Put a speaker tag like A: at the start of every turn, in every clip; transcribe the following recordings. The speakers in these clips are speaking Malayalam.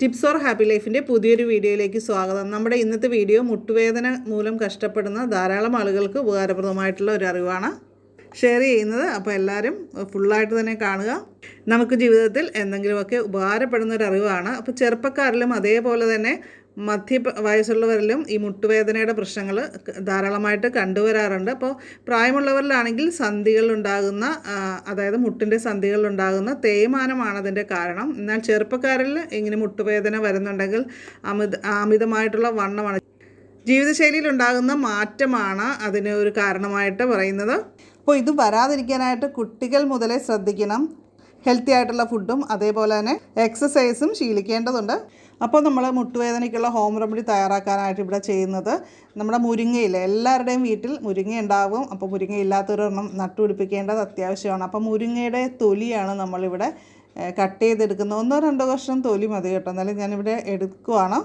A: ടിപ്സ് ഓർ ഹാപ്പി ലൈഫിൻ്റെ പുതിയൊരു വീഡിയോയിലേക്ക് സ്വാഗതം. നമ്മുടെ ഇന്നത്തെ വീഡിയോ മുട്ടുവേദന മൂലം കഷ്ടപ്പെടുന്ന ധാരാളം ആളുകൾക്ക് ഉപകാരപ്രദമായിട്ടുള്ള ഒരു അറിവാണ് ഷെയർ ചെയ്യുന്നത്. അപ്പോൾ എല്ലാവരും ഫുള്ളായിട്ട് തന്നെ കാണുക. നമുക്ക് ജീവിതത്തിൽ എന്തെങ്കിലുമൊക്കെ ഉപകാരപ്പെടുന്ന ഒരു അറിവാണ്. അപ്പോൾ ചെറുപ്പക്കാരിലും അതേപോലെ തന്നെ മധ്യ വയസ്സുള്ളവരിലും ഈ മുട്ടുവേദനയുടെ പ്രശ്നങ്ങൾ ധാരാളമായിട്ട് കണ്ടുവരാറുണ്ട്. അപ്പോൾ പ്രായമുള്ളവരിലാണെങ്കിൽ സന്ധികളിലുണ്ടാകുന്ന അതായത് മുട്ടിൻ്റെ സന്ധികളിലുണ്ടാകുന്ന തേയ്മാനമാണ് അതിൻ്റെ കാരണം. എന്നാൽ ചെറുപ്പക്കാരിൽ ഇങ്ങനെ മുട്ടുവേദന വരുന്നുണ്ടെങ്കിൽ അമിതമായിട്ടുള്ള വണ്ണമാണ്, ജീവിതശൈലിയിലുണ്ടാകുന്ന മാറ്റമാണ് അതിന് ഒരു കാരണമായിട്ട് പറയുന്നത്. അപ്പോൾ ഇത് വരാതിരിക്കാനായിട്ട് കുട്ടികൾ മുതലേ ശ്രദ്ധിക്കണം. ഹെൽത്തി ആയിട്ടുള്ള ഫുഡും അതേപോലെ തന്നെ എക്സസൈസും ശീലിക്കേണ്ടതുണ്ട്. അപ്പോൾ നമ്മൾ മുട്ടുവേദനയ്ക്കുള്ള ഹോം റെമഡി തയ്യാറാക്കാനായിട്ട് ഇവിടെ ചെയ്യുന്നത് നമ്മുടെ മുരിങ്ങയില. എല്ലാവരുടെയും വീട്ടിൽ മുരിങ്ങ ഉണ്ടാകും. അപ്പോൾ മുരിങ്ങ ഇല്ലാത്തൊരെണ്ണം നട്ടുപിടിപ്പിക്കേണ്ടത് അത്യാവശ്യമാണ്. അപ്പോൾ മുരിങ്ങയുടെ തൊലിയാണ് നമ്മളിവിടെ കട്ട് ചെയ്തെടുക്കുന്നത്. 1-2 കഷ്ണം തൊലി മതി കേട്ടോ, എന്നാലും ഞാനിവിടെ എടുക്കുവാണ്.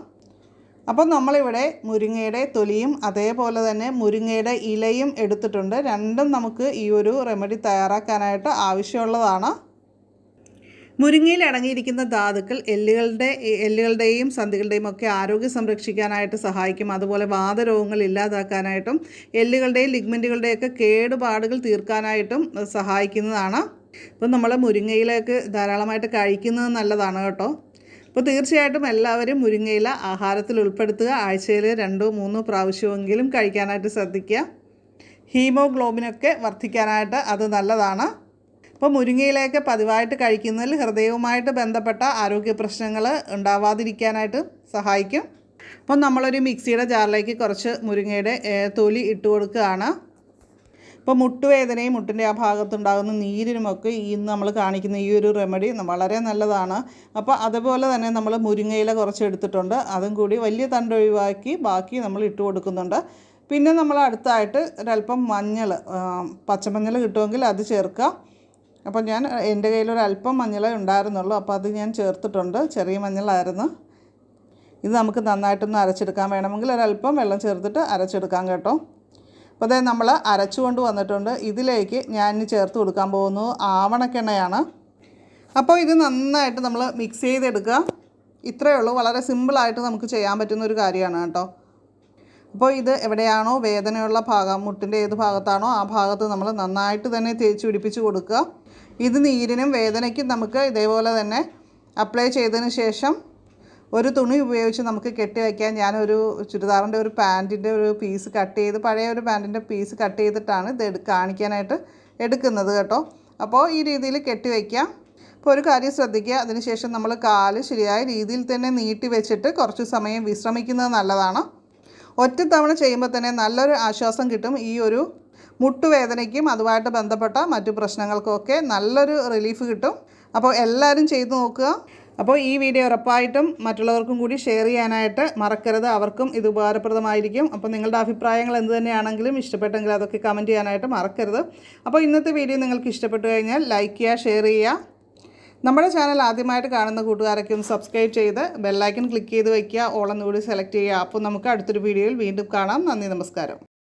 A: അപ്പോൾ നമ്മളിവിടെ മുരിങ്ങയുടെ തൊലിയും അതേപോലെ തന്നെ മുരിങ്ങയുടെ ഇലയും എടുത്തിട്ടുണ്ട്. രണ്ടും നമുക്ക് ഈ ഒരു റെമഡി തയ്യാറാക്കാനായിട്ട് ആവശ്യമുള്ളതാണ്. മുരിങ്ങയിൽ അടങ്ങിയിരിക്കുന്ന ധാതുക്കൾ എല്ലുകളുടെയും സന്ധികളുടെയും ഒക്കെ ആരോഗ്യം സംരക്ഷിക്കാനായിട്ട് സഹായിക്കും. അതുപോലെ വാതരോഗങ്ങൾ ഇല്ലാതാക്കാനായിട്ടും എല്ലുകളുടെയും ലിഗ്മെൻറ്റുകളുടെയൊക്കെ കേടുപാടുകൾ തീർക്കാനായിട്ടും സഹായിക്കുന്നതാണ്. അപ്പോൾ നമ്മൾ മുരിങ്ങയിലേക്ക് ധാരാളമായിട്ട് കഴിക്കുന്നത് നല്ലതാണ് കേട്ടോ. അപ്പോൾ തീർച്ചയായിട്ടും എല്ലാവരും മുരിങ്ങയില ആഹാരത്തിൽ ഉൾപ്പെടുത്തുക. ആഴ്ചയിൽ 2-3 പ്രാവശ്യമെങ്കിലും കഴിക്കാനായിട്ട് ശ്രദ്ധിക്കുക. ഹീമോഗ്ലോബിനൊക്കെ വർദ്ധിക്കാനായിട്ട് അത് നല്ലതാണ്. അപ്പോൾ മുരിങ്ങയിലയൊക്കെ പതിവായിട്ട് കഴിക്കുന്നതിൽ ഹൃദയവുമായിട്ട് ബന്ധപ്പെട്ട ആരോഗ്യ പ്രശ്നങ്ങൾ ഉണ്ടാവാതിരിക്കാനായിട്ട് സഹായിക്കും. അപ്പോൾ നമ്മളൊരു മിക്സിയുടെ ജാറിലേക്ക് കുറച്ച് മുരിങ്ങയുടെ തൊലി ഇട്ട് കൊടുക്കുകയാണ്. ഇപ്പോൾ മുട്ടുവേദനയും മുട്ടിൻ്റെ ആ ഭാഗത്തുണ്ടാകുന്ന നീരിനുമൊക്കെ ഇന്ന് നമ്മൾ കാണിക്കുന്ന ഈ ഒരു റെമഡി വളരെ നല്ലതാണ്. അപ്പോൾ അതുപോലെ തന്നെ നമ്മൾ മുരിങ്ങയില കുറച്ച് എടുത്തിട്ടുണ്ട്. അതും കൂടി വലിയ തണ്ട് ഒഴിവാക്കി ബാക്കി നമ്മൾ ഇട്ട് കൊടുക്കുന്നുണ്ട്. പിന്നെ നമ്മൾ അടുത്തായിട്ട് ഒരല്പം മഞ്ഞൾ, പച്ചമഞ്ഞൾ കിട്ടുമെങ്കിൽ അത് ചേർക്കുക. അപ്പോൾ ഞാൻ എൻ്റെ കയ്യിലൊരല്പം മഞ്ഞളേ ഉണ്ടായിരുന്നുള്ളൂ, അപ്പോൾ അത് ഞാൻ ചേർത്തിട്ടുണ്ട്. ചെറിയ മഞ്ഞളായിരുന്നു. ഇത് നമുക്ക് നന്നായിട്ടൊന്ന് അരച്ചെടുക്കാൻ വേണമെങ്കിൽ ഒരല്പം വെള്ളം ചേർത്തിട്ട് അരച്ചെടുക്കാം കേട്ടോ. അപ്പോൾ അതേ നമ്മൾ അരച്ചുകൊണ്ട് വന്നിട്ടുണ്ട്. ഇതിലേക്ക് ഞാൻ ചേർത്ത് കൊടുക്കാൻ പോകുന്നത് ആവണക്കെണ്ണയാണ്. അപ്പോൾ ഇത് നന്നായിട്ട് നമ്മൾ മിക്സ് ചെയ്തെടുക്കുക. ഇത്രയേ ഉള്ളൂ. വളരെ സിമ്പിളായിട്ട് നമുക്ക് ചെയ്യാൻ പറ്റുന്ന ഒരു കാര്യമാണ് കേട്ടോ. അപ്പോൾ ഇത് എവിടെയാണോ വേദനയുള്ള ഭാഗം, മുട്ടിൻ്റെ ഏത് ഭാഗത്താണോ ആ ഭാഗത്ത് നമ്മൾ നന്നായിട്ട് തന്നെ തേച്ച് പിടിപ്പിച്ച് കൊടുക്കുക. ഇത് നീരിനും വേദനയ്ക്കും നമുക്ക് ഇതേപോലെ തന്നെ അപ്ലൈ ചെയ്തതിന് ശേഷം ഒരു തുണി ഉപയോഗിച്ച് നമുക്ക് കെട്ടി വയ്ക്കാൻ. ഞാനൊരു ചുരിദാറിൻ്റെ ഒരു പാൻറ്റിൻ്റെ ഒരു പീസ് കട്ട് ചെയ്ത്, പഴയ ഒരു പാൻറ്റിൻ്റെ പീസ് കട്ട് ചെയ്തിട്ടാണ് ഇത് കാണിക്കാനായിട്ട് എടുക്കുന്നത് കേട്ടോ. അപ്പോൾ ഈ രീതിയിൽ കെട്ടി വയ്ക്കാം. അപ്പോൾ ഒരു കാര്യം ശ്രദ്ധിക്കുക, അതിനുശേഷം നമ്മൾ കാല് ശരിയായ രീതിയിൽ തന്നെ നീട്ടി വെച്ചിട്ട് കുറച്ച് സമയം വിശ്രമിക്കുന്നത് നല്ലതാണ്. ഒറ്റ തവണ ചെയ്യുമ്പോൾ തന്നെ നല്ലൊരു ആശ്വാസം കിട്ടും. ഈ ഒരു മുട്ടുവേദനയ്ക്കും അതുമായിട്ട് ബന്ധപ്പെട്ട മറ്റു പ്രശ്നങ്ങൾക്കൊക്കെ നല്ലൊരു റിലീഫ് കിട്ടും. അപ്പോൾ എല്ലാവരും ചെയ്തു നോക്കുക. അപ്പോൾ ഈ വീഡിയോ ഉറപ്പായിട്ടും മറ്റുള്ളവർക്കും കൂടി ഷെയർ ചെയ്യാനായിട്ട് മറക്കരുത്. അവർക്കും ഇത് ഉപകാരപ്രദമായിരിക്കും. അപ്പോൾ നിങ്ങളുടെ അഭിപ്രായങ്ങൾ എന്ത് തന്നെയാണെങ്കിലും ഇഷ്ടപ്പെട്ടെങ്കിൽ അതൊക്കെ കമൻറ്റ് ചെയ്യാനായിട്ട് മറക്കരുത്. അപ്പോൾ ഇന്നത്തെ വീഡിയോ നിങ്ങൾക്ക് ഇഷ്ടപ്പെട്ടു കഴിഞ്ഞാൽ ലൈക്ക് ചെയ്യുക, ഷെയർ ചെയ്യുക. നമ്മുടെ ചാനൽ ആദ്യമായിട്ട് കാണുന്ന കൂട്ടുകാരൊക്കെ ഒന്ന് സബ്സ്ക്രൈബ് ചെയ്ത് ബെല്ലൈക്കൺ ക്ലിക്ക് ചെയ്ത് വയ്ക്കുക, ഓൾ എന്നുകൂടി സെലക്ട് ചെയ്യുക. അപ്പോൾ നമുക്ക് അടുത്തൊരു വീഡിയോയിൽ വീണ്ടും കാണാം. നന്ദി, നമസ്കാരം.